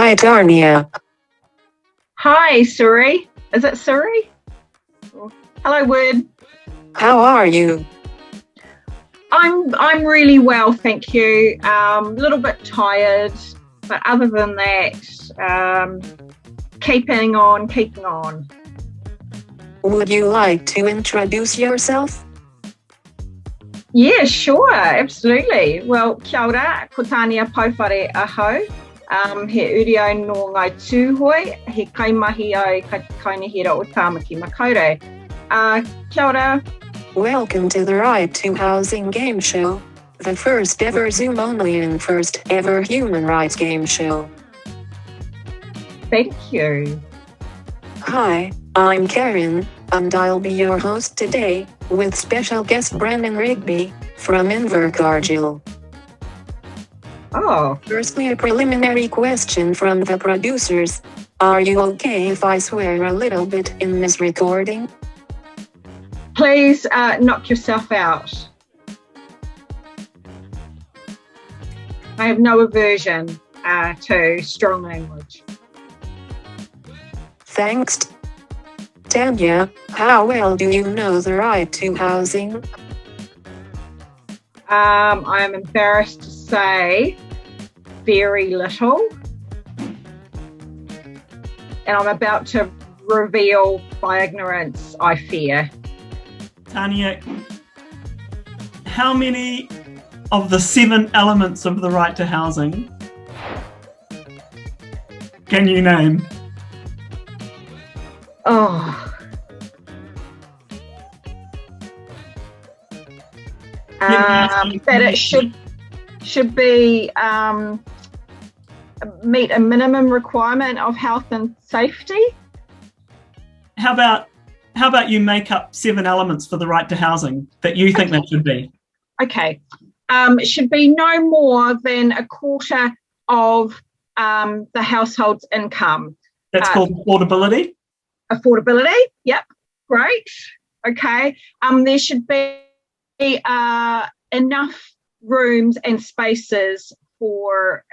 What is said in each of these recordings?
Hi, Tanya. Hi, Suri. Is it Suri? Hello, Word. How are you? I'm really well, thank you. A little bit tired, but other than that, keeping on. Would you like to introduce yourself? Yeah, sure, absolutely. Well, kia ora, ko Tania Pouwhare aho. He urio no ngai tūhoi, he kaimahi au ka kainihira o Tāmaki Makaurau. Kia ora. Welcome to the Right to Housing game show, the first ever Zoom-only and first ever human rights game show. Thank you. Hi, I'm Karen, and I'll be your host today, with special guest Brendan Rigby, from Invercargill. Oh. Firstly, a preliminary question from the producers. Are you okay if I swear a little bit in this recording? Please knock yourself out. I have no aversion to strong language. Thanks. Tanya, how well do you know the right to housing? I am embarrassed to say very little. And I'm about to reveal my ignorance, I fear. Tania, how many of the 7 elements of the right to housing can you name? Oh. That it should be meet a minimum requirement of health and safety. How about you make up 7 elements for the right to housing that you think that should be? Okay. It should be no more than a quarter of the household's income. That's called affordability? Affordability, yep, great. Okay. There should be enough rooms and spaces for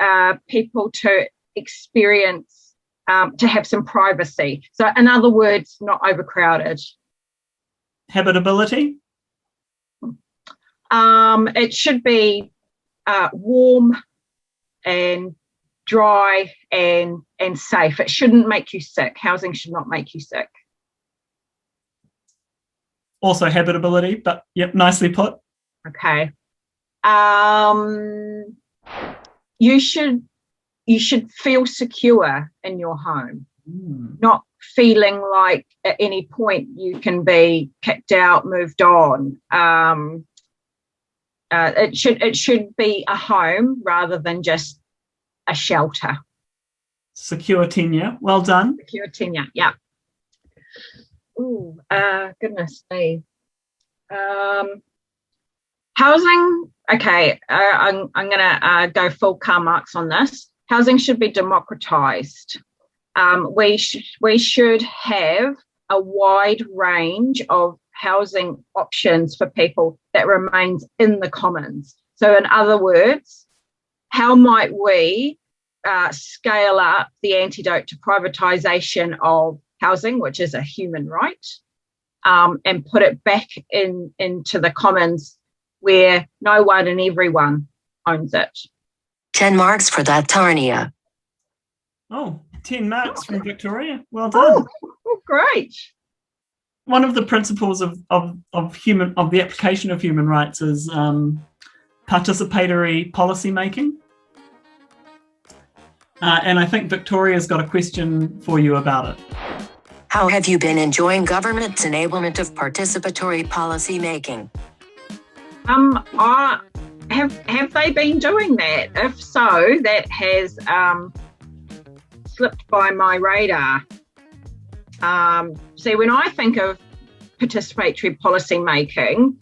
people to experience, to have some privacy. So in other words, not overcrowded. Habitability? It should be warm and dry and safe. It shouldn't make you sick. Housing should not make you sick. Also habitability, but yep, nicely put. Okay. You should feel secure in your home, not feeling like at any point you can be kicked out, moved on. It should be a home rather than just a shelter. Secure tenure. Well done. Secure tenure, yeah. Ooh, goodness me. Housing, okay, I'm going to go full Karl Marx on this. Housing should be democratised. We should have a wide range of housing options for people that remains in the commons. So in other words, how might we scale up the antidote to privatisation of housing, which is a human right, and put it back into the commons where no one and everyone owns it. 10 marks for that, Tanya. Oh, 10 marks from Victoria. Well done. Oh, great. One of the principles of the application of human rights is participatory policy making. And I think Victoria's got a question for you about it. How have you been enjoying government's enablement of participatory policy making? Have they been doing that? If so, that has slipped by my radar. See, when I think of participatory policy making,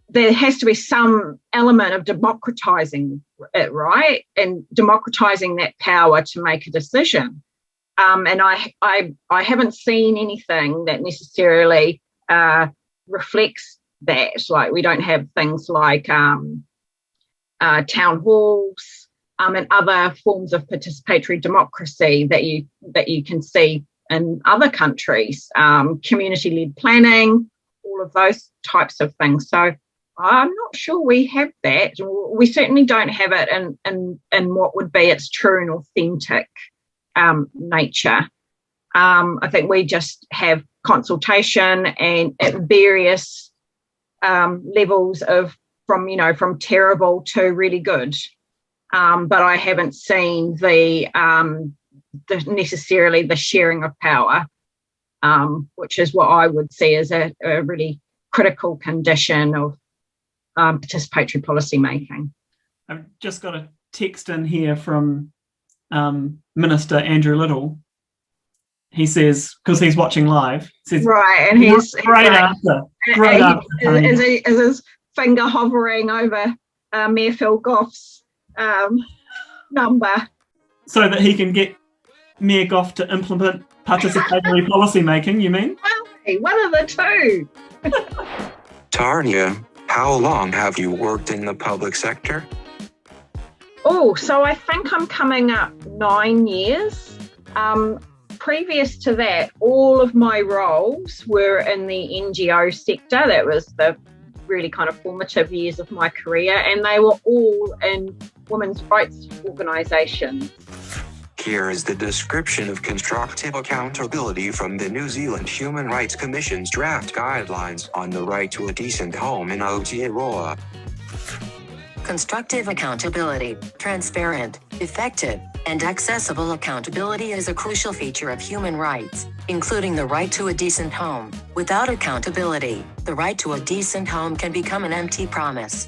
there has to be some element of democratising it, right? And democratising that power to make a decision. And I haven't seen anything that necessarily reflects that. Like, we don't have things like town halls, and other forms of participatory democracy that you can see in other countries, community-led planning, all of those types of things. So I'm not sure we have that. We certainly don't have it in what would be its true and authentic nature. I think we just have consultation and at various levels of from terrible to really good. But I haven't seen necessarily the sharing of power, which is what I would see as a really critical condition of participatory policy making. I've just got a text in here from Minister Andrew Little. He says, because he's watching live, says, right, and he's great answer. Great answer. Is his finger hovering over Mayor Phil Goff's number, so that he can get Mayor Goff to implement participatory policy making, you mean? Well, one of the two. Tanya, how long have you worked in the public sector? Oh, so I think I'm coming up 9 years. Previous to that, all of my roles were in the NGO sector. That was the really kind of formative years of my career, and they were all in women's rights organisations. Here is the description of constructive accountability from the New Zealand Human Rights Commission's draft guidelines on the right to a decent home in Aotearoa. Constructive accountability, transparent, effective, and accessible accountability is a crucial feature of human rights, including the right to a decent home. Without accountability, the right to a decent home can become an empty promise.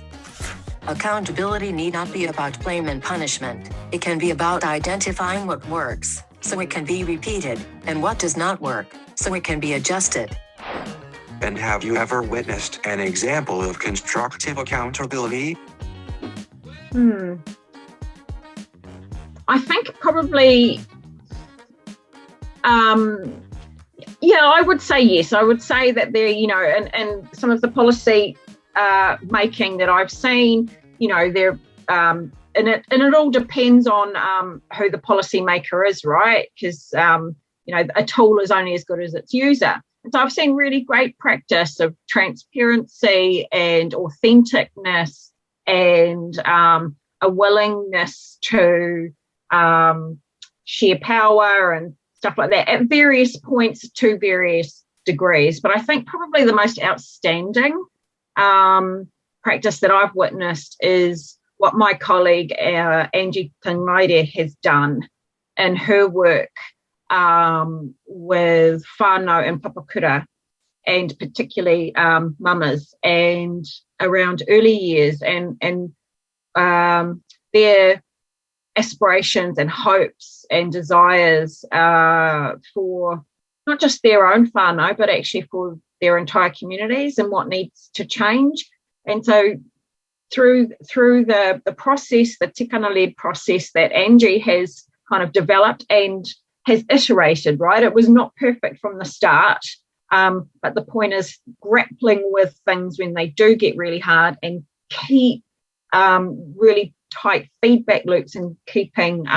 Accountability need not be about blame and punishment. It can be about identifying what works, so it can be repeated, and what does not work, so it can be adjusted. And have you ever witnessed an example of constructive accountability? I think probably, I would say yes. I would say that there, and some of the policy making that I've seen, there, and it all depends on who the policy maker is, right? Because a tool is only as good as its user. And so I've seen really great practice of transparency and authenticness and a willingness to share power and stuff like that at various points to various degrees. But I think probably the most outstanding practice that I've witnessed is what my colleague Angie Tania has done in her work with whānau and papakura, and particularly mamas, and around early years and their aspirations and hopes and desires for not just their own whānau, but actually for their entire communities and what needs to change. And so through the process, the tikana-led process that Angie has kind of developed and has iterated, right? It was not perfect from the start, but the point is grappling with things when they do get really hard and keep really tight feedback loops and keeping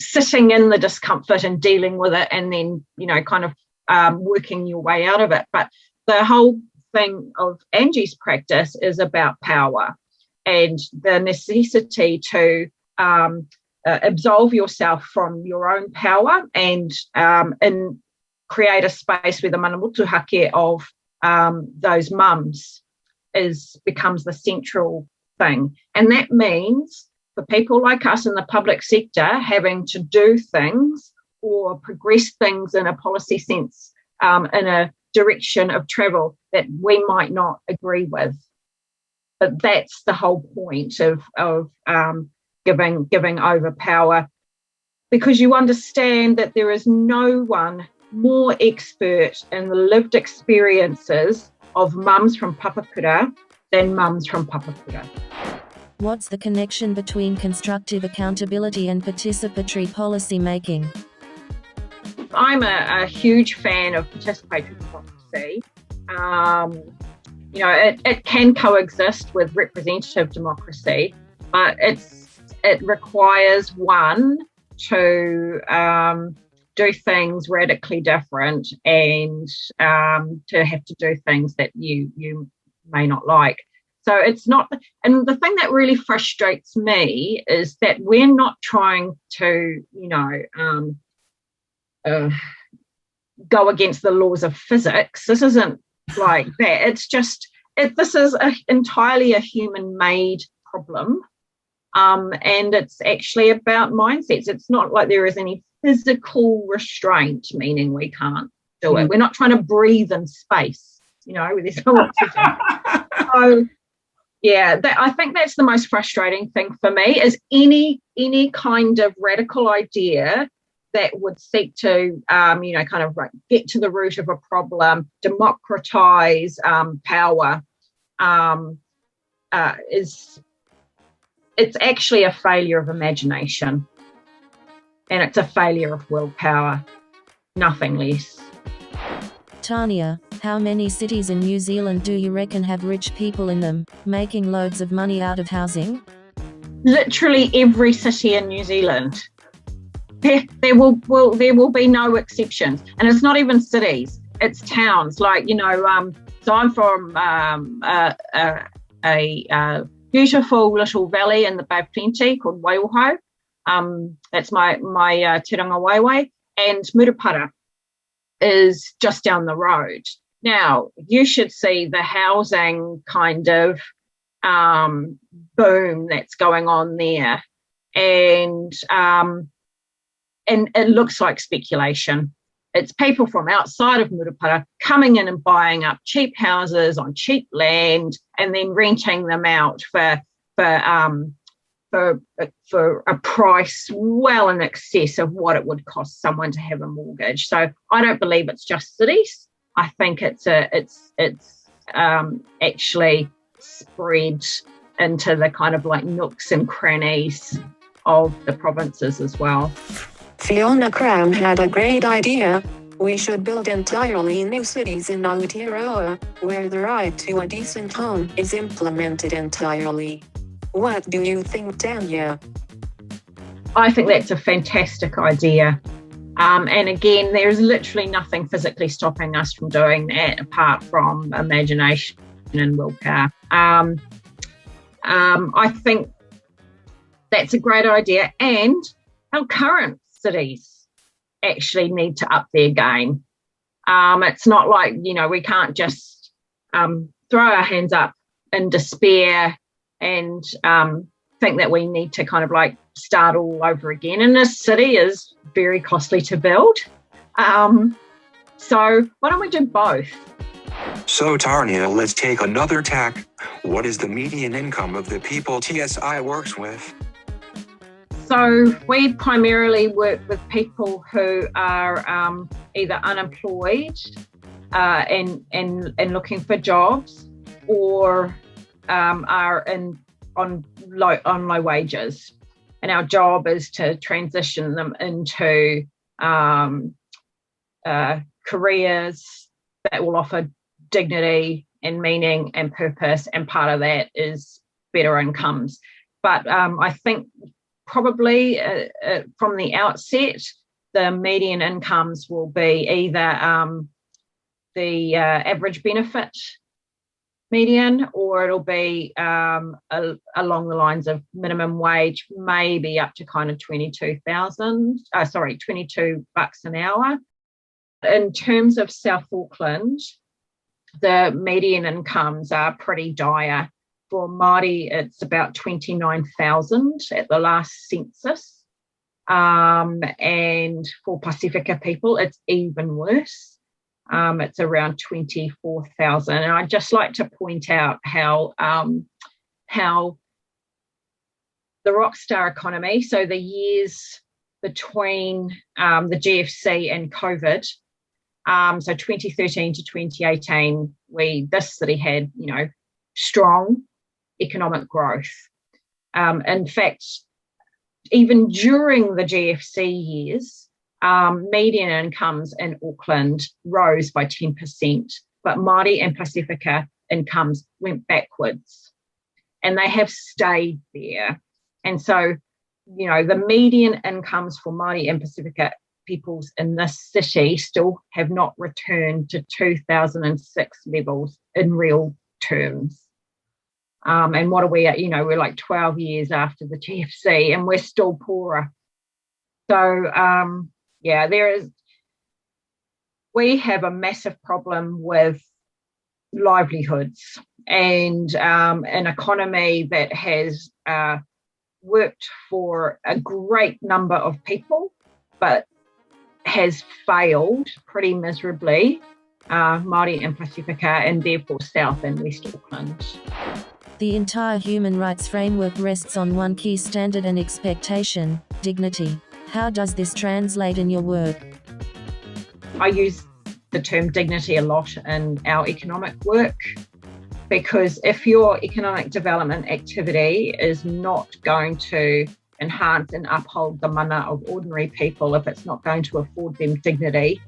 sitting in the discomfort and dealing with it, and then kind of working your way out of it. But the whole thing of Angie's practice is about power and the necessity to absolve yourself from your own power and create a space where the mana motuhake of those mums becomes the central thing. And that means for people like us in the public sector having to do things or progress things in a policy sense in a direction of travel that we might not agree with. But that's the whole point of giving over power, because you understand that there is no one more expert in the lived experiences of mums from Papakura than mums from Papakura. What's the connection between constructive accountability and participatory policy making? I'm a huge fan of participatory democracy. It can coexist with representative democracy. but it requires one to do things radically different and to have to do things that you may not like. So it's not, and the thing that really frustrates me is that we're not trying to, go against the laws of physics. This isn't like that. It's just, this is entirely a human-made problem. And it's actually about mindsets. It's not like there is any physical restraint, meaning we can't do it. We're not trying to breathe in space, there's no oxygen. So, yeah, I think that's the most frustrating thing for me is any kind of radical idea that would seek to, kind of like get to the root of a problem, democratize power, it's actually a failure of imagination, and it's a failure of willpower, nothing less. Tania, how many cities in New Zealand do you reckon have rich people in them, making loads of money out of housing? Literally every city in New Zealand. There will be no exceptions, and it's not even cities; it's towns. Like so I'm from a beautiful little valley in the Bay of Plenty called Waiwoho. That's my Te Ranga Waiwai, and Murupara is just down the road. Now you should see the housing kind of boom that's going on there, and it looks like speculation. It's people from outside of Murupara coming in and buying up cheap houses on cheap land and then renting them out for a price well in excess of what it would cost someone to have a mortgage. So I don't believe it's just cities. I think it's actually spread into the kind of like nooks and crannies of the provinces as well. Fiona Cram had a great idea. We should build entirely new cities in Aotearoa, where the right to a decent home is implemented entirely. What do you think, Tanya? I think that's a fantastic idea. And again, there's literally nothing physically stopping us from doing that apart from imagination and willpower. I think that's a great idea, and our current cities actually need to up their game. It's not like, we can't just throw our hands up in despair and think that we need to kind of like start all over again. And this city is very costly to build. So why don't we do both? So Tanya, let's take another tack. What is the median income of the people TSI works with? So we primarily work with people who are either unemployed and looking for jobs, or are on low wages. And our job is to transition them into careers that will offer dignity and meaning and purpose, and part of that is better incomes. But I think probably from the outset, the median incomes will be either the average benefit median, or it'll be along the lines of minimum wage, maybe up to kind of 22 bucks an hour. In terms of South Auckland, the median incomes are pretty dire. For Māori, it's about 29,000 at the last census. And for Pasifika people, it's even worse. It's around 24,000. And I'd just like to point out how the rockstar economy, so the years between the GFC and COVID, so 2013 to 2018, this city had, strong economic growth. In fact, even during the GFC years, median incomes in Auckland rose by 10%, but Māori and Pasifika incomes went backwards. and they have stayed there. And so, the median incomes for Māori and Pacifica peoples in this city still have not returned to 2006 levels in real terms. And what are we at? We're like 12 years after the GFC, and we're still poorer. So, we have a massive problem with livelihoods and an economy that has worked for a great number of people, but has failed pretty miserably, Māori and Pacifica, and therefore South and West Auckland. The entire human rights framework rests on one key standard and expectation: dignity. How does this translate in your work? I use the term dignity a lot in our economic work, because if your economic development activity is not going to enhance and uphold the mana of ordinary people, if it's not going to afford them dignity,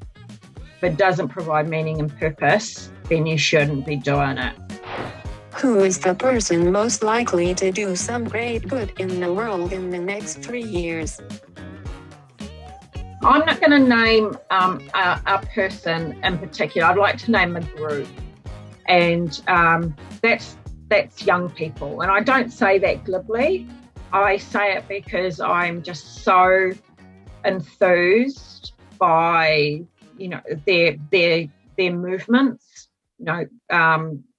if it doesn't provide meaning and purpose, then you shouldn't be doing it. Who is the person most likely to do some great good in the world in the next 3 years? I'm not going to name a person in particular. I'd like to name a group, and that's young people. And I don't say that glibly. I say it because I'm just so enthused by their movements.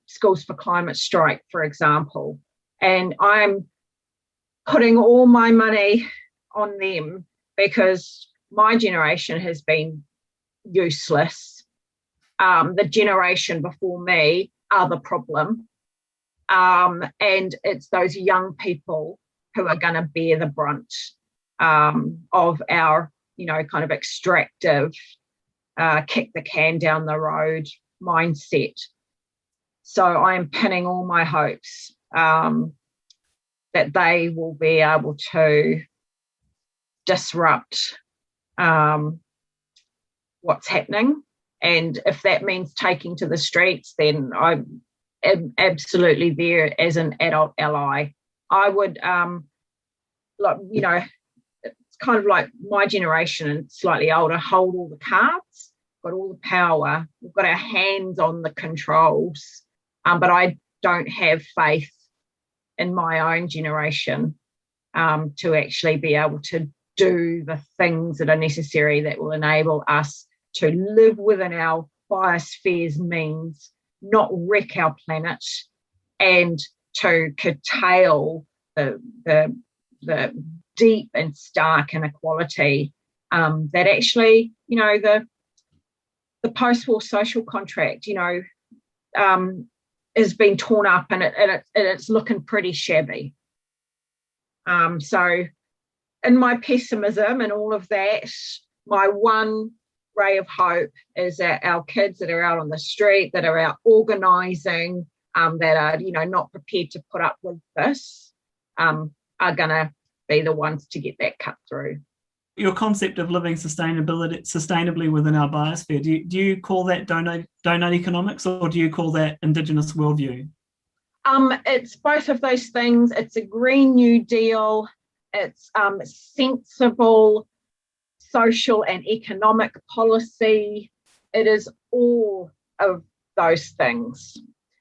Schools for Climate Strike, for example, and I'm putting all my money on them because my generation has been useless. The generation before me are the problem. And it's those young people who are going to bear the brunt of our, kind of extractive, kick the can down the road mindset. So I am pinning all my hopes that they will be able to disrupt what's happening. And if that means taking to the streets, then I'm absolutely there as an adult ally. I would, it's kind of like my generation and slightly older, hold all the cards, got all the power, we've got our hands on the controls, but I don't have faith in my own generation to actually be able to do the things that are necessary that will enable us to live within our biosphere's means, not wreck our planet, and to curtail the deep and stark inequality that actually, the post-war social contract, has been torn up and it's looking pretty shabby. So in my pessimism and all of that, my one ray of hope is that our kids that are out on the street, that are out organising, that are, not prepared to put up with this, are going to be the ones to get that cut through. Your concept of living sustainably within our biosphere, do you call that donut economics, or do you call that Indigenous worldview? It's both of those things. It's a Green New Deal. It's sensible social and economic policy. It is all of those things.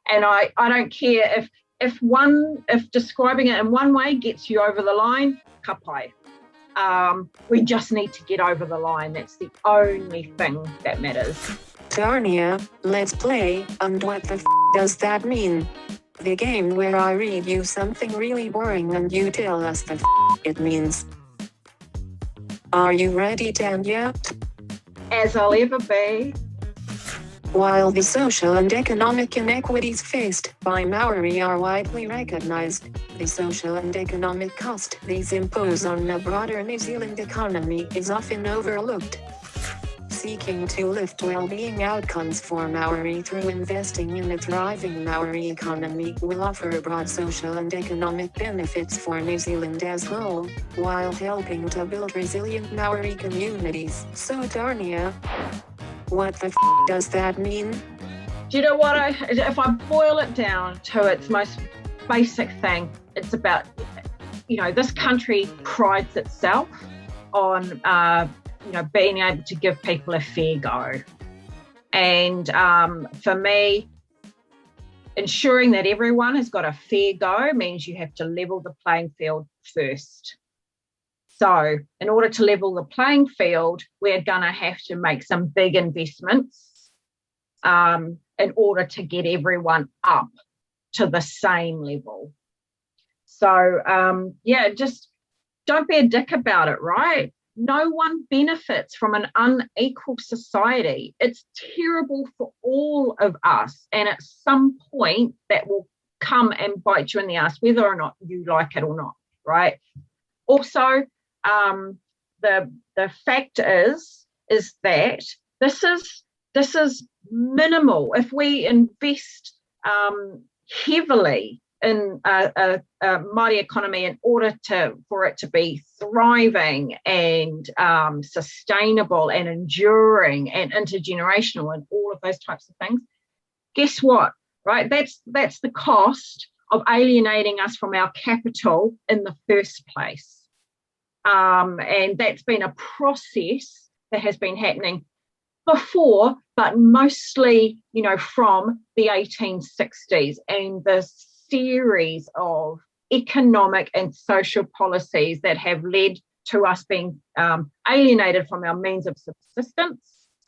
And I don't care if describing it in one way gets you over the line, ka pai. We just need to get over the line. That's the only thing that matters. Tanya, let's play. And what the does that mean? The game where I read you something really boring and you tell us the it means. Are you ready, Tanya? As I'll ever be. While the social and economic inequities faced by Maori are widely recognised, the social and economic cost these impose on the broader New Zealand economy is often overlooked. Seeking to lift well-being outcomes for Maori through investing in a thriving Maori economy will offer broad social and economic benefits for New Zealand as a whole, while helping to build resilient Maori communities. So Dania, what the does that mean? Do you know what? If I boil it down to its most basic thing. It's about, this country prides itself on, being able to give people a fair go. And for me, ensuring that everyone has got a fair go means you have to level the playing field first. So in order to level the playing field, we're going to have to make some big investments in order to get everyone up to the same level. So, just don't be a dick about it, right? No one benefits from an unequal society. It's terrible for all of us. And at some point, that will come and bite you in the ass, whether or not you like it or not, right? Also, the fact is that this is minimal. If we invest heavily in a Māori economy in order for it to be thriving and sustainable and enduring and intergenerational and all of those types of things, guess what, right? That's the cost of alienating us from our capital in the first place. And that's been a process that has been happening before, but mostly, from the 1860s and the series of economic and social policies that have led to us being alienated from our means of subsistence,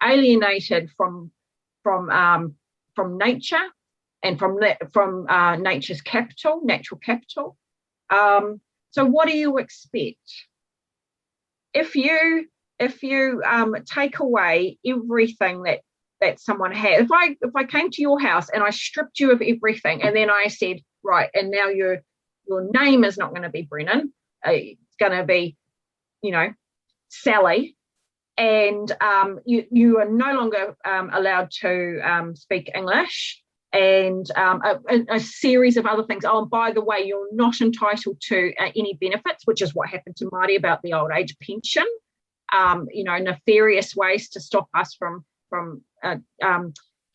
alienated from nature and from nature's capital, natural capital. So what do you expect? If you take away everything that someone has, if I came to your house and I stripped you of everything, and then I said, right, and now your name is not going to be Brennan, it's going to be, Sally, and you are no longer allowed to speak English, and a series of other things. Oh, and by the way, you're not entitled to any benefits, which is what happened to Māori about the old age pension. Nefarious ways to stop us from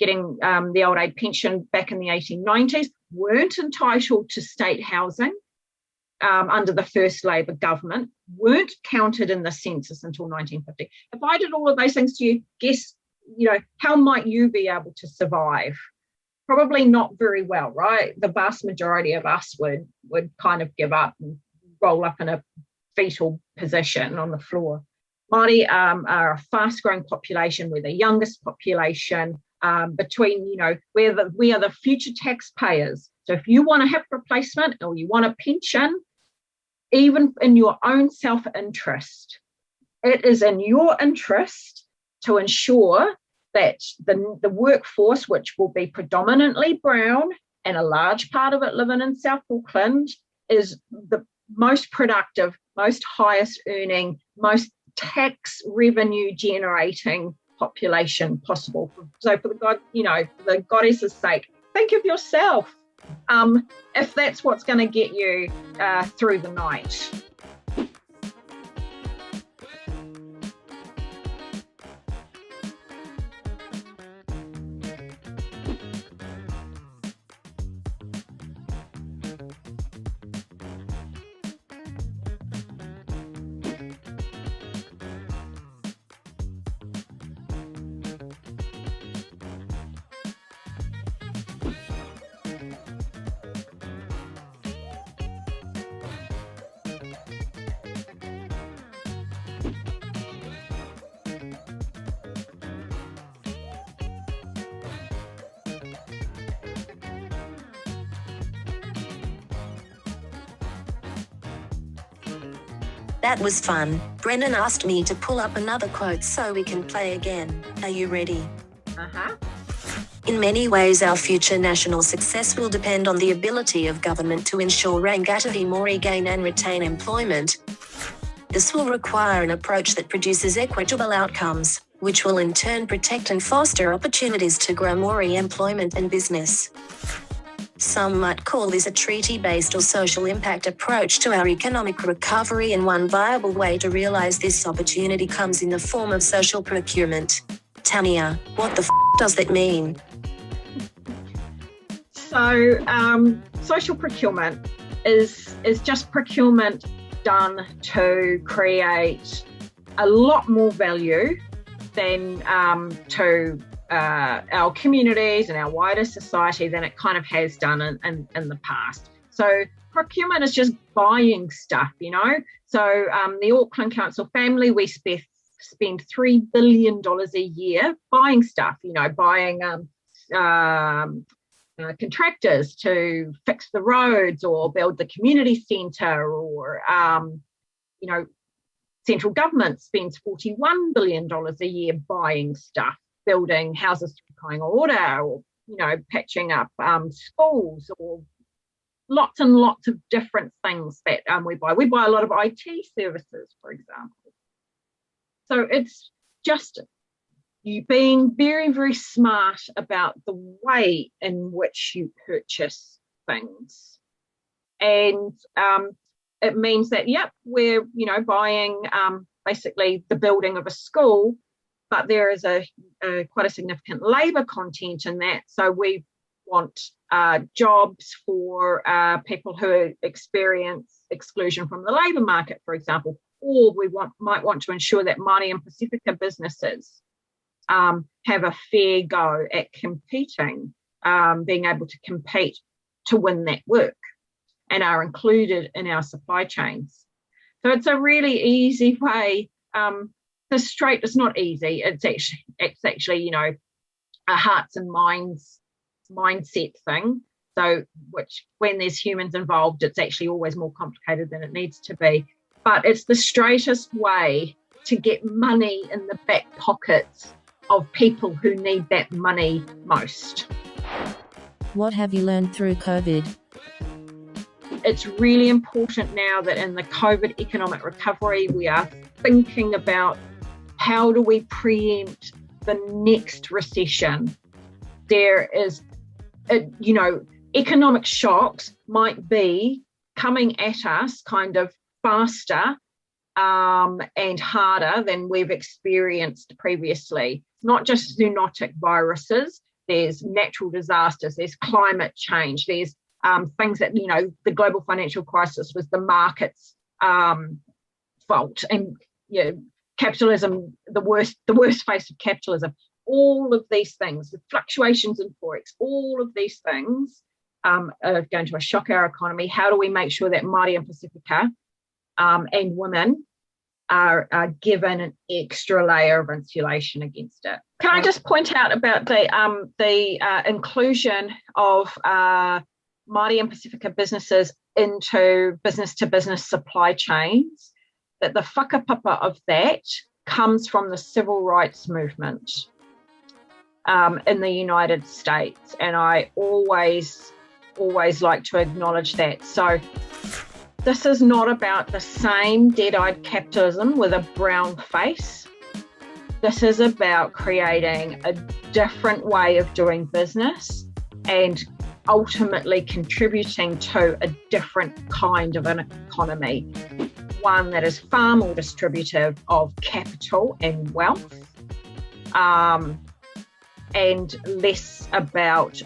getting the old age pension back in the 1890s. Weren't entitled to state housing under the first Labor government, weren't counted in the census until 1950. If I did all of those things to you, guess, how might you be able to survive? Probably not very well, right? The vast majority of us would kind of give up and roll up in a fetal position on the floor. Māori are a fast-growing population. We're the youngest population. We are the future taxpayers. So if you want a hip replacement or you want a pension, even in your own self-interest, it is in your interest to ensure that the workforce, which will be predominantly brown and a large part of it living in South Auckland, is the most productive, most highest earning, most tax revenue generating population possible. So for the goddess's sake, think of yourself, if that's what's going to get you through the night. That was fun. Brennan asked me to pull up another quote so we can play again. Are you ready? Uh-huh. In many ways, our future national success will depend on the ability of government to ensure Rangatahi Māori gain and retain employment. This will require an approach that produces equitable outcomes, which will in turn protect and foster opportunities to grow Māori employment and business. Some might call this a treaty-based or social impact approach to our economic recovery, and one viable way to realise this opportunity comes in the form of social procurement. Tania, what the does that mean? So social procurement is just procurement done to create a lot more value than to our communities and our wider society than it kind of has done in the past. So procurement is just buying stuff, So the Auckland Council family, we spend $3 billion a year buying stuff, buying contractors to fix the roads or build the community centre, or, central government spends $41 billion a year buying stuff, building houses to kind of order, or, patching up schools, or lots and lots of different things that we buy. We buy a lot of IT services, for example. So it's just you being very, very smart about the way in which you purchase things. And it means that, we're, buying basically the building of a school, but there is a quite a significant labour content in that. So we want jobs for people who experience exclusion from the labour market, for example, or we might want to ensure that Māori and Pacifica businesses have a fair go at competing, being able to compete to win that work, and are included in our supply chains. So it's a really easy way. It's not easy. It's actually a hearts and minds mindset thing. So, which when there's humans involved, it's actually always more complicated than it needs to be. But it's the straightest way to get money in the back pockets of people who need that money most. What have you learned through COVID? It's really important now that in the COVID economic recovery, we are thinking about how do we preempt the next recession. There is, economic shocks might be coming at us kind of faster and harder than we've experienced previously. Not just zoonotic viruses, there's natural disasters, there's climate change, there's things that, the global financial crisis was the market's fault, and capitalism, the worst face of capitalism. All of these things, the fluctuations in forex, all of these things are going to shock our economy. How do we make sure that Māori and Pacifica and women are given an extra layer of insulation against it? Can I just point out about the inclusion of Māori and Pacifica businesses into business-to-business supply chains, that the whakapapa of that comes from the civil rights movement in the United States. And I always like to acknowledge that. So this is not about the same dead-eyed capitalism with a brown face. This is about creating a different way of doing business and ultimately contributing to a different kind of an economy, one that is far more distributive of capital and wealth, and less about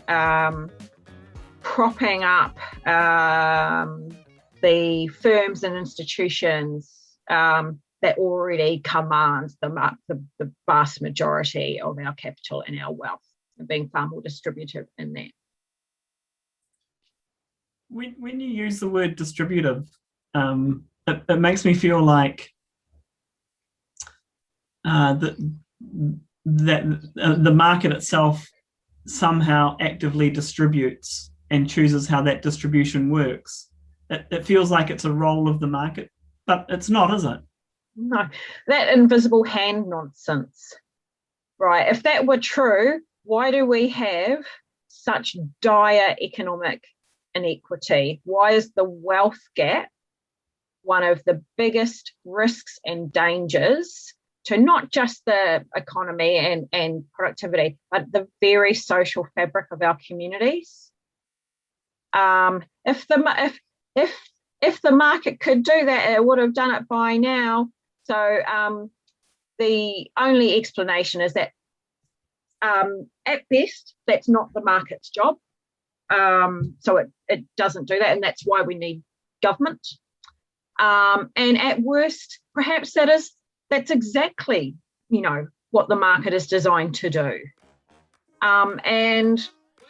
propping up the firms and institutions that already command the vast majority of our capital and our wealth, and being far more distributive in that. When you use the word distributive, it makes me feel like that the market itself somehow actively distributes and chooses how that distribution works. It feels like it's a role of the market, but it's not, is it? No, that invisible hand nonsense, right? If that were true, why do we have such dire economic inequity? Why is the wealth gap one of the biggest risks and dangers to not just the economy and productivity, but the very social fabric of our communities? If the market could do that, it would have done it by now. So the only explanation is that at best, that's not the market's job. So it doesn't do that, and that's why we need government. And at worst, perhaps that's exactly, what the market is designed to do. And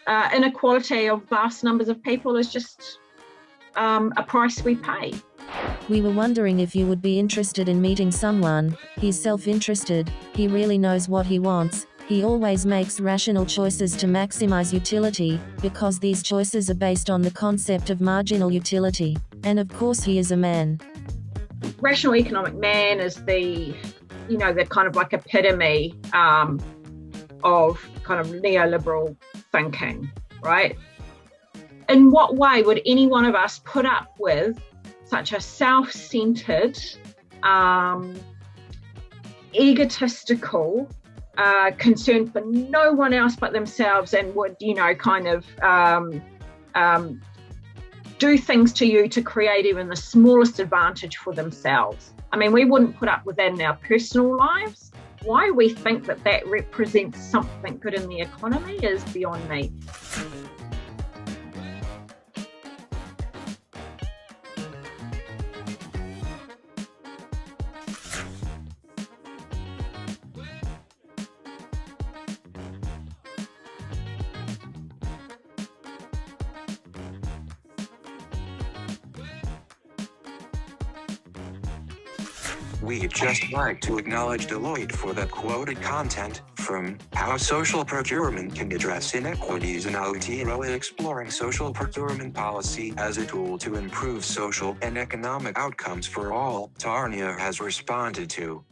inequality of vast numbers of people is just a price we pay. We were wondering if you would be interested in meeting someone. He's self-interested, he really knows what he wants, he always makes rational choices to maximize utility, because these choices are based on the concept of marginal utility. And of course he is a man. Rational economic man is the kind of like epitome of kind of neoliberal thinking, right? In what way would any one of us put up with such a self-centered, egotistical concern for no one else but themselves, and would, do things to you to create even the smallest advantage for themselves? I mean, we wouldn't put up with that in our personal lives. Why we think that represents something good in the economy is beyond me. We'd just like to acknowledge Deloitte for the quoted content from How Social Procurement Can Address Inequities in Aotearoa, Exploring Social Procurement Policy as a Tool to Improve Social and Economic Outcomes for All. Tanya has responded to